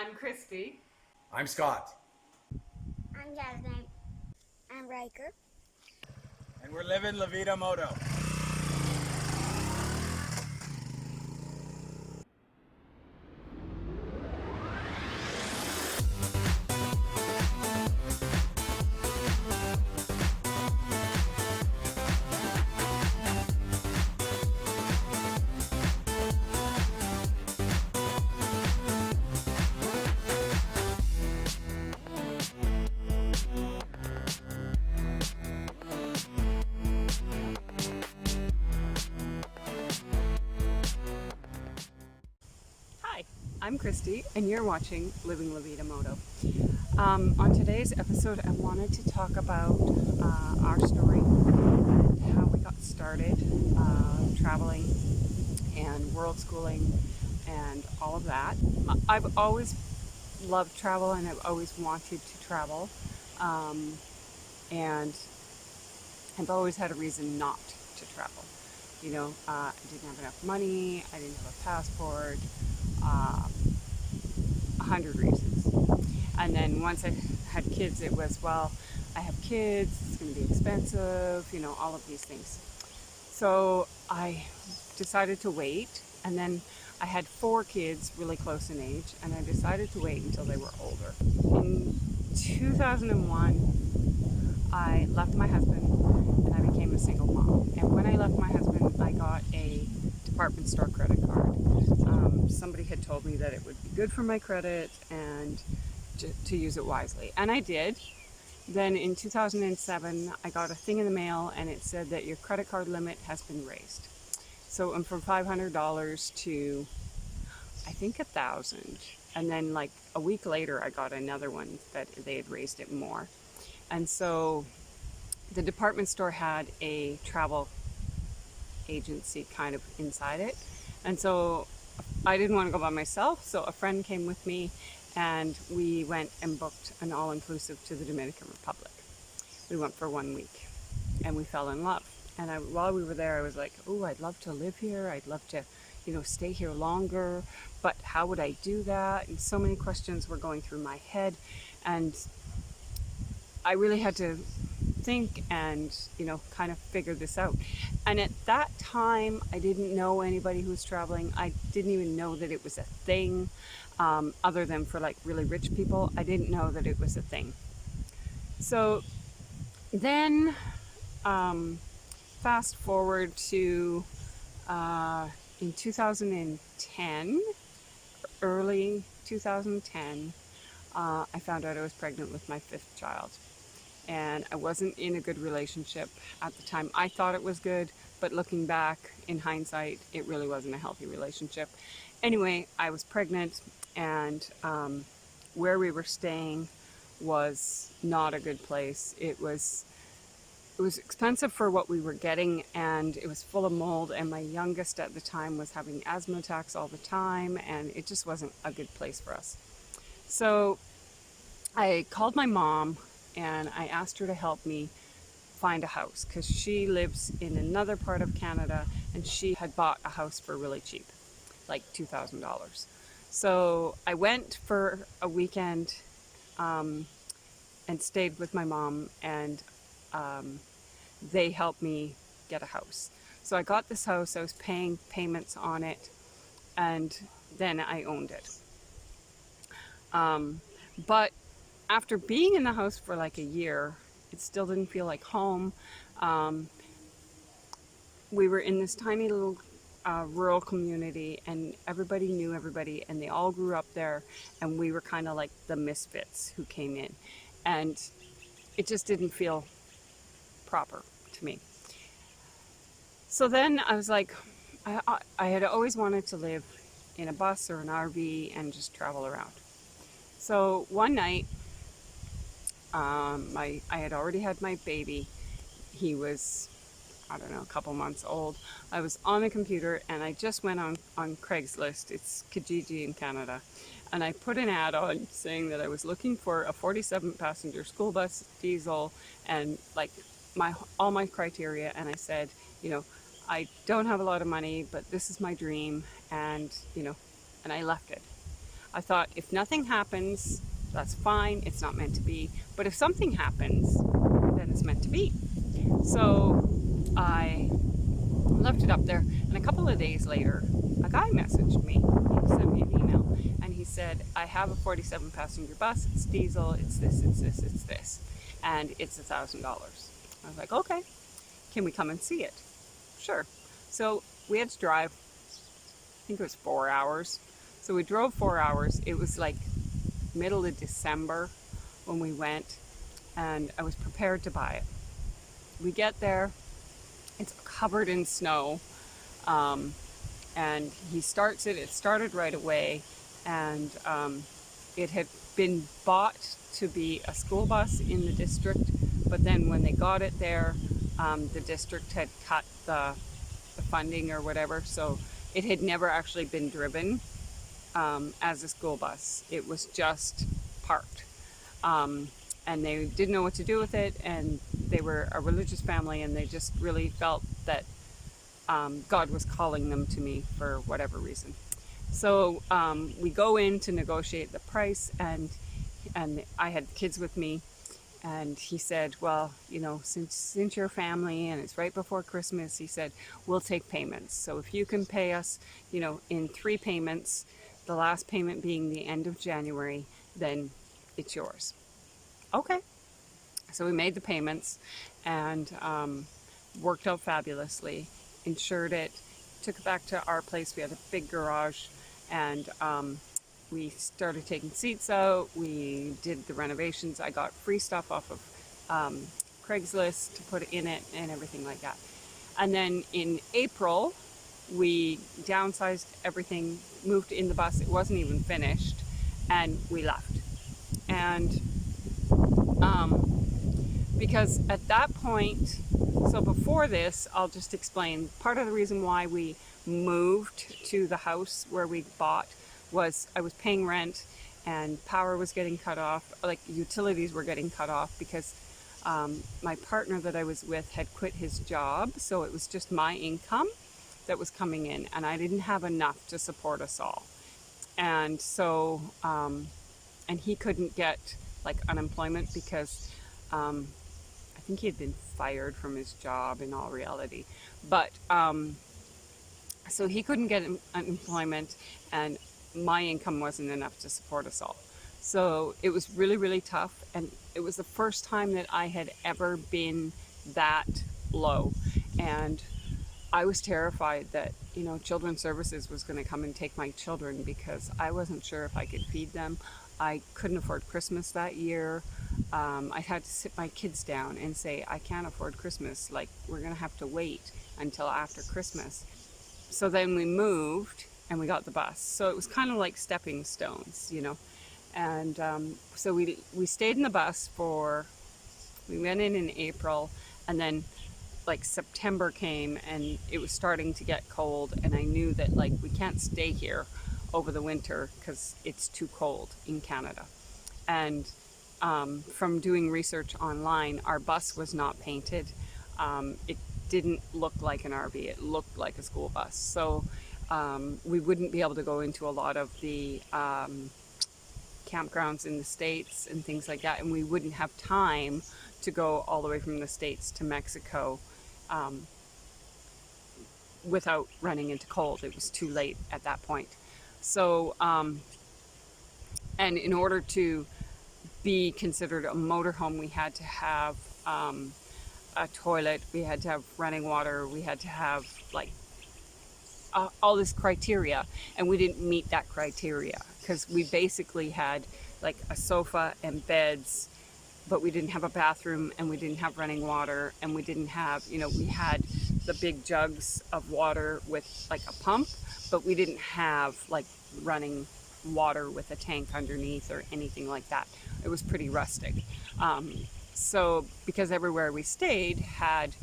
I'm Christy. I'm Scott. I'm Jasmine. I'm Riker. And we're living La Vida Moto. Hi, I'm Christy, and you're watching Living La Vida Moto. On today's episode, I wanted to talk about our story and how we got started traveling and world schooling and all of that. I've always loved travel and I've always wanted to travel, and I've always had a reason not to travel. I didn't have enough money, I didn't have a passport, 100 reasons. And then once I had kids, it was, well, I have kids, it's going to be expensive, all of these things. So I decided to wait, and then I had 4 kids really close in age, and I decided to wait until they were older. In 2001, I left my husband and I became a single mom. And when I left my husband, I got a department store credit card. Somebody had told me that it would be good for my credit and to use it wisely. And I did. Then in 2007, I got a thing in the mail and it said that your credit card limit has been raised. So I'm from $500 to, I think, $1,000. And then like a week later, I got another one that they had raised it more. And so the department store had a travel agency kind of inside it. And so I didn't want to go by myself, so a friend came with me and we went and booked an all-inclusive to the Dominican Republic. We went for 1 week and we fell in love. And while we were there, I was like, oh, I'd love to live here. I'd love to, stay here longer, but how would I do that? And so many questions were going through my head, and I really had to think and, kind of figure this out. And at that time, I didn't know anybody who was traveling. I didn't even know that it was a thing, other than for like really rich people. I didn't know that it was a thing. So then, fast forward to in 2010, early 2010, I found out I was pregnant with my 5th child. And I wasn't in a good relationship at the time. I thought it was good, but looking back in hindsight, it really wasn't a healthy relationship. Anyway, I was pregnant, and where we were staying was not a good place. It was expensive for what we were getting, and it was full of mold, and my youngest at the time was having asthma attacks all the time, and it just wasn't a good place for us. So I called my mom and I asked her to help me find a house because she lives in another part of Canada and she had bought a house for really cheap, like $2,000. So I went for a weekend and stayed with my mom, and they helped me get a house. So I got this house, I was paying payments on it, and then I owned it. But after being in the house for like a year, it still didn't feel like home. We were in this tiny little rural community, and everybody knew everybody, and they all grew up there, and we were kind of like the misfits who came in, and it just didn't feel proper to me. So then I was like, I had always wanted to live in a bus or an RV and just travel around. So one night, I had already had my baby. He was, I don't know, a couple months old. I was on the computer and I just went on Craigslist. It's Kijiji in Canada. And I put an ad on saying that I was looking for a 47-passenger school bus, diesel, and like all my criteria. And I said, I don't have a lot of money, but this is my dream. And, and I left it. I thought, if nothing happens, that's fine, it's not meant to be. But if something happens, then it's meant to be. So I left it up there, and a couple of days later, a guy messaged me. He sent me an email, and he said, I have a 47 passenger bus, it's diesel, it's this, and it's $1,000. I was like, okay, can we come and see it? Sure. So we had to drive, I think it was 4 hours. So we drove 4 hours. It was like middle of December when we went, and I was prepared to buy it. We get there, it's covered in snow, and he starts it. It started right away, and it had been bought to be a school bus in the district, but then when they got it there, the district had cut the funding or whatever, so it had never actually been driven as a school bus. It was just parked. And they didn't know what to do with it, and they were a religious family, and they just really felt that God was calling them to me for whatever reason. So we go in to negotiate the price, and I had kids with me, and he said, well, you know, since you're a family and it's right before Christmas, he said, we'll take payments. So if you can pay us, you know, in 3 payments, the last payment being the end of January, then it's yours. Okay. So we made the payments, and worked out fabulously, insured it, took it back to our place. We had a big garage, and we started taking seats out. We did the renovations. I got free stuff off of Craigslist to put in it and everything like that. And then in April, we downsized everything, moved in the bus. It wasn't even finished, and we left. And because at that point, so before this, I'll just explain, part of the reason why we moved to the house where we bought was I was paying rent, and power was getting cut off, like utilities were getting cut off, because my partner that I was with had quit his job, so it was just my income that was coming in, and I didn't have enough to support us all. And so, and he couldn't get like unemployment because I think he had been fired from his job in all reality. But so he couldn't get unemployment, and my income wasn't enough to support us all. So it was really, really tough, and it was the first time that I had ever been that low. And I was terrified that, you know, Children's Services was going to come and take my children, because I wasn't sure if I could feed them. I couldn't afford Christmas that year. I had to sit my kids down and say, I can't afford Christmas. Like, we're going to have to wait until after Christmas. So then we moved and we got the bus. So it was kind of like stepping stones, you know. And so we stayed in the bus we went in April, and then like September came, and it was starting to get cold, and I knew that like we can't stay here over the winter because it's too cold in Canada. And from doing research online, our bus was not painted. It didn't look like an RV, it looked like a school bus. So we wouldn't be able to go into a lot of the campgrounds in the States and things like that, and we wouldn't have time to go all the way from the States to Mexico without running into cold. It was too late at that point. So, and in order to be considered a motorhome, we had to have a toilet, we had to have running water, we had to have like all this criteria, and we didn't meet that criteria because we basically had like a sofa and beds, but we didn't have a bathroom, and we didn't have running water, and we didn't have, you know, we had the big jugs of water with like a pump, but we didn't have like running water with a tank underneath or anything like that. It was pretty rustic. So because everywhere we stayed had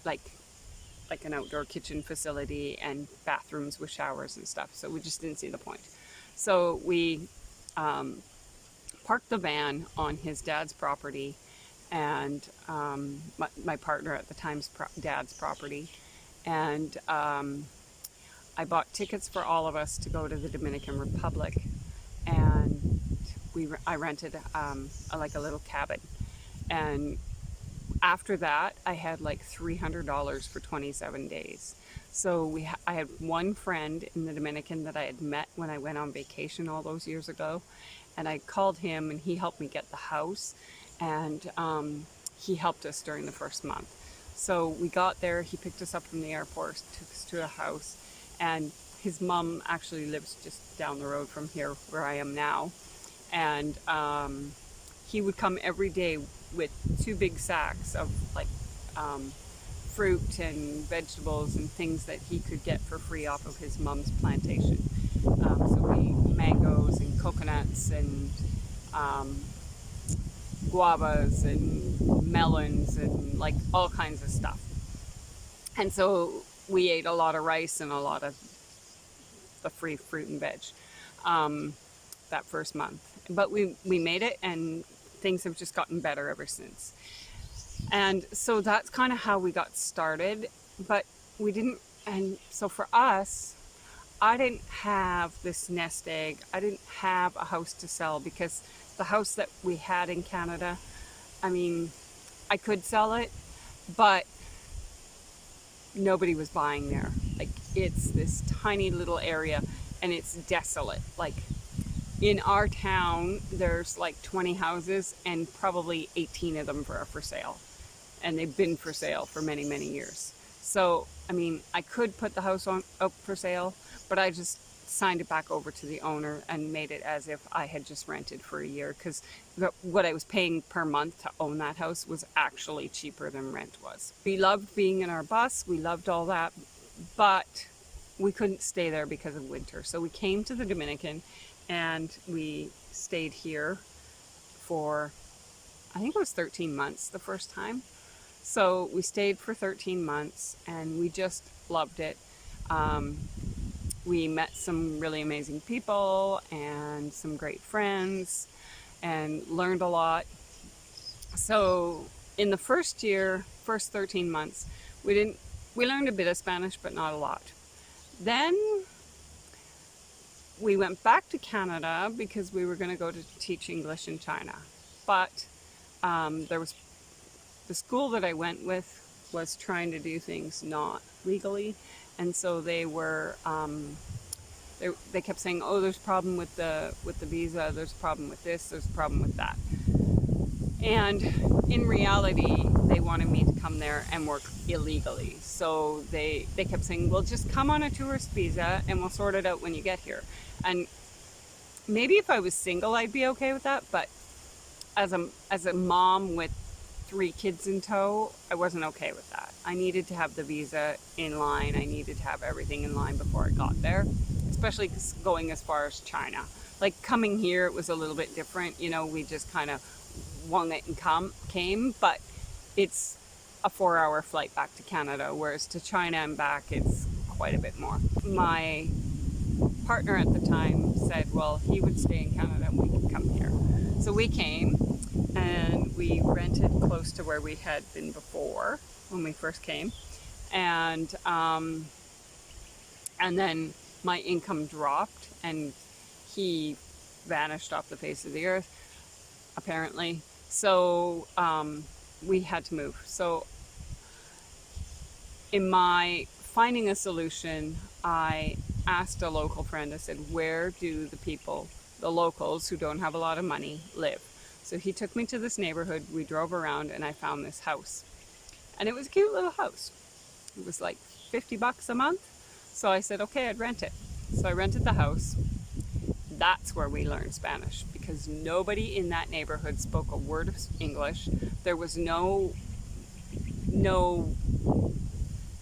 like an outdoor kitchen facility and bathrooms with showers and stuff, so we just didn't see the point. So we parked the van on his dad's property, and my partner at the time's dad's property, and I bought tickets for all of us to go to the Dominican Republic, and I rented like a little cabin. And after that, I had like $300 for 27 days. So I had one friend in the Dominican that I had met when I went on vacation all those years ago, and I called him, and he helped me get the house, and he helped us during the first month. So we got there, he picked us up from the airport, took us to a house, and his mom actually lives just down the road from here where I am now. And he would come every day with 2 big sacks of like fruit and vegetables and things that he could get for free off of his mom's plantation. Mangoes and coconuts and guavas and melons and like all kinds of stuff. And so we ate a lot of rice and a lot of the free fruit and veg that first month. But we made it, and things have just gotten better ever since. And so that's kind of how we got started. But we didn't, and so for us, I didn't have this nest egg. I didn't have a house to sell, because the house that we had in Canada, I mean, I could sell it, but nobody was buying there. Like, it's this tiny little area, and it's desolate. Like, in our town, there's like 20 houses, and probably 18 of them are for sale. And they've been for sale for many, many years. So, I mean, I could put the house up for sale, but I just signed it back over to the owner and made it as if I had just rented for a year, because what I was paying per month to own that house was actually cheaper than rent was. We loved being in our bus, we loved all that, but we couldn't stay there because of winter. So we came to the Dominican, and we stayed here for, I think it was 13 months the first time. So we stayed for 13 months, and we just loved it. We met some really amazing people and some great friends, and learned a lot. So in the first year, first 13 months, we learned a bit of Spanish, but not a lot. Then we went back to Canada because we were going to go to teach English in China. But the school that I went with was trying to do things not legally, and so they were they kept saying, oh, there's a problem with the visa, there's a problem with this, there's a problem with that. And in reality, they wanted me to come there and work illegally. So they kept saying, well, just come on a tourist visa and we'll sort it out when you get here. And maybe if I was single, I'd be okay with that. But as a mom with 3 kids in tow, I wasn't okay with that. I needed to have the visa in line. I needed to have everything in line before I got there, especially going as far as China. Like, coming here, it was a little bit different. You know, we just kind of won it and came, but it's a 4-hour flight back to Canada, whereas to China and back, it's quite a bit more. My partner at the time said, well, he would stay in Canada and we could come here. So we came, and we rented close to where we had been before when we first came, and then my income dropped, and he vanished off the face of the earth, apparently. So we had to move. So in my finding a solution, I asked a local friend, I said, where do the locals who don't have a lot of money live? So he took me to this neighborhood, we drove around, and I found this house. And it was a cute little house. It was like $50 a month. So I said, okay, I'd rent it. So I rented the house. That's where we learned Spanish, because nobody in that neighborhood spoke a word of English. There was no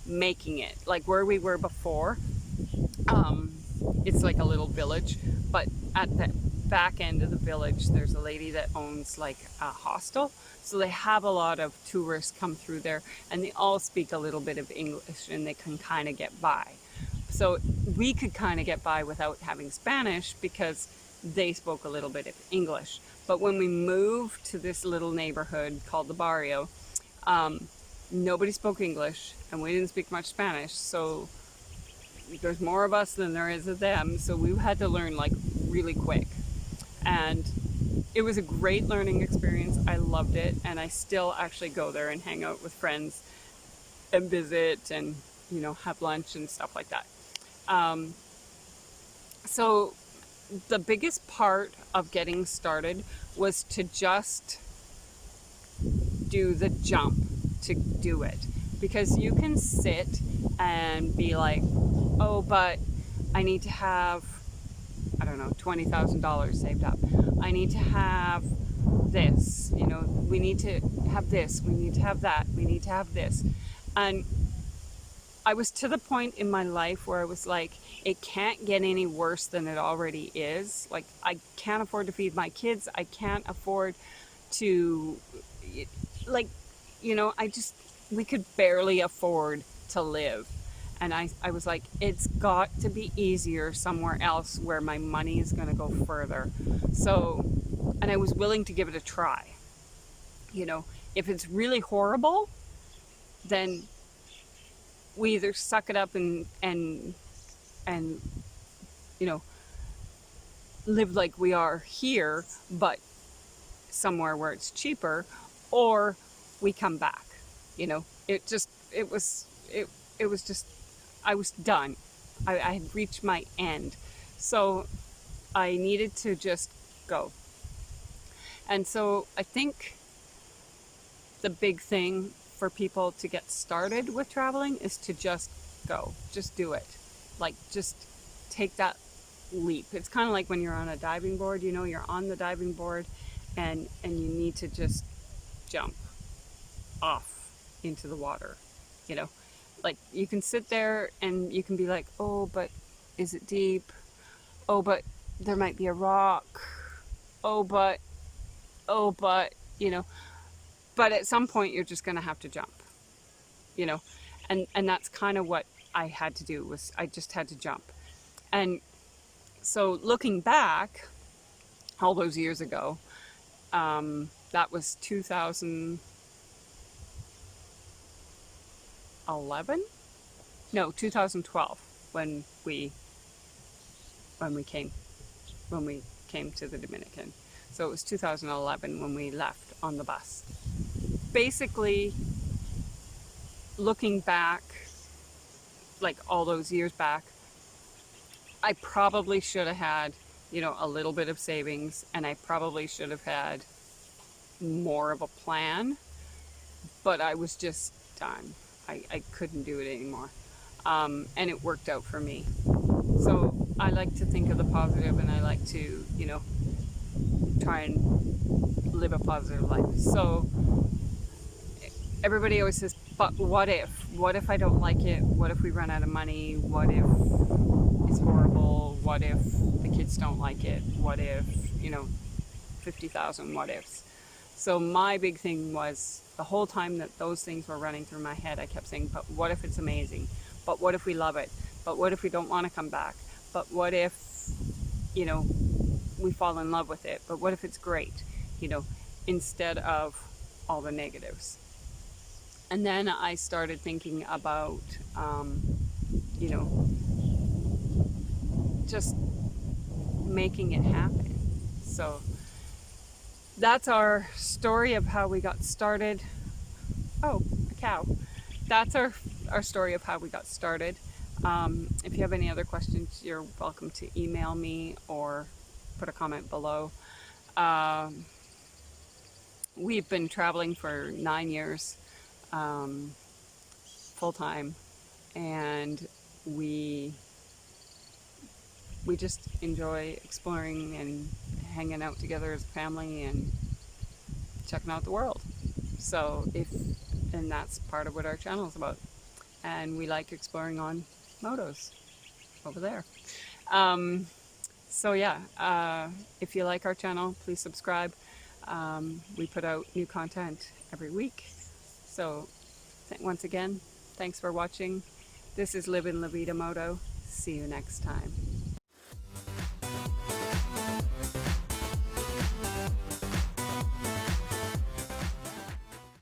making it. Like where we were before, it's like a little village, but at the back end of the village, there's a lady that owns like a hostel. So they have a lot of tourists come through there, and they all speak a little bit of English, and they can kind of get by. So we could kind of get by without having Spanish because they spoke a little bit of English. But when we moved to this little neighborhood called the barrio, nobody spoke English and we didn't speak much Spanish. So there's more of us than there is of them, so we had to learn like really quick. And it was a great learning experience. I loved it, and I still actually go there and hang out with friends and visit and, you know, have lunch and stuff like that. So the biggest part of getting started was to just do the jump to do it, because you can sit and be like, oh, but I need to have, I don't know, $20,000 saved up. I need to have this, you know, we need to have this, we need to have that, we need to have this. And I was to the point in my life where I was like, it can't get any worse than it already is. Like, I can't afford to feed my kids. I can't afford to, like, you know, we could barely afford to live. And I was like, it's got to be easier somewhere else where my money is going to go further. So, and I was willing to give it a try. You know, if it's really horrible, then we either suck it up and you know, live like we are here, but somewhere where it's cheaper, or we come back. You know, it was just, I was done. I had reached my end. So I needed to just go. And so I think the big thing for people to get started with traveling is to just go. Just do it. Like, just take that leap. It's kind of like when you're on a diving board, you know, you're on the diving board and you need to just jump off into the water, you know. Like, you can sit there and you can be like, oh, but is it deep? Oh, but there might be a rock. Oh, but, you know. But at some point, you're just going to have to jump, you know. And that's kind of what I had to do, was I just had to jump. And so looking back, all those years ago, that was 2011? No, 2012 when we came to the Dominican. So it was 2011 when we left on the bus. Basically, looking back, like all those years back, I probably should have had, you know, a little bit of savings, and I probably should have had more of a plan, but I was just done. I couldn't do it anymore. And it worked out for me. So I like to think of the positive, and I like to, you know, try and live a positive life. So everybody always says, but what if? What if I don't like it? What if we run out of money? What if it's horrible? What if the kids don't like it? What if, you know, 50,000 what ifs? So my big thing was, the whole time that those things were running through my head, I kept saying, but what if it's amazing? But what if we love it? But what if we don't want to come back? But what if, you know, we fall in love with it? But what if it's great? You know, instead of all the negatives. And then I started thinking about, you know, just making it happen. So that's our story of how we got started. Oh, a cow. That's our story of how we got started. If you have any other questions, you're welcome to email me or put a comment below. We've been traveling for 9 years, full time, and we just enjoy exploring and hanging out together as a family and checking out the world. So and that's part of what our channel is about. And we like exploring on motos over there. So yeah, if you like our channel, please subscribe. We put out new content every week. So once again, thanks for watching. This is Livin'lavidamoto. See you next time.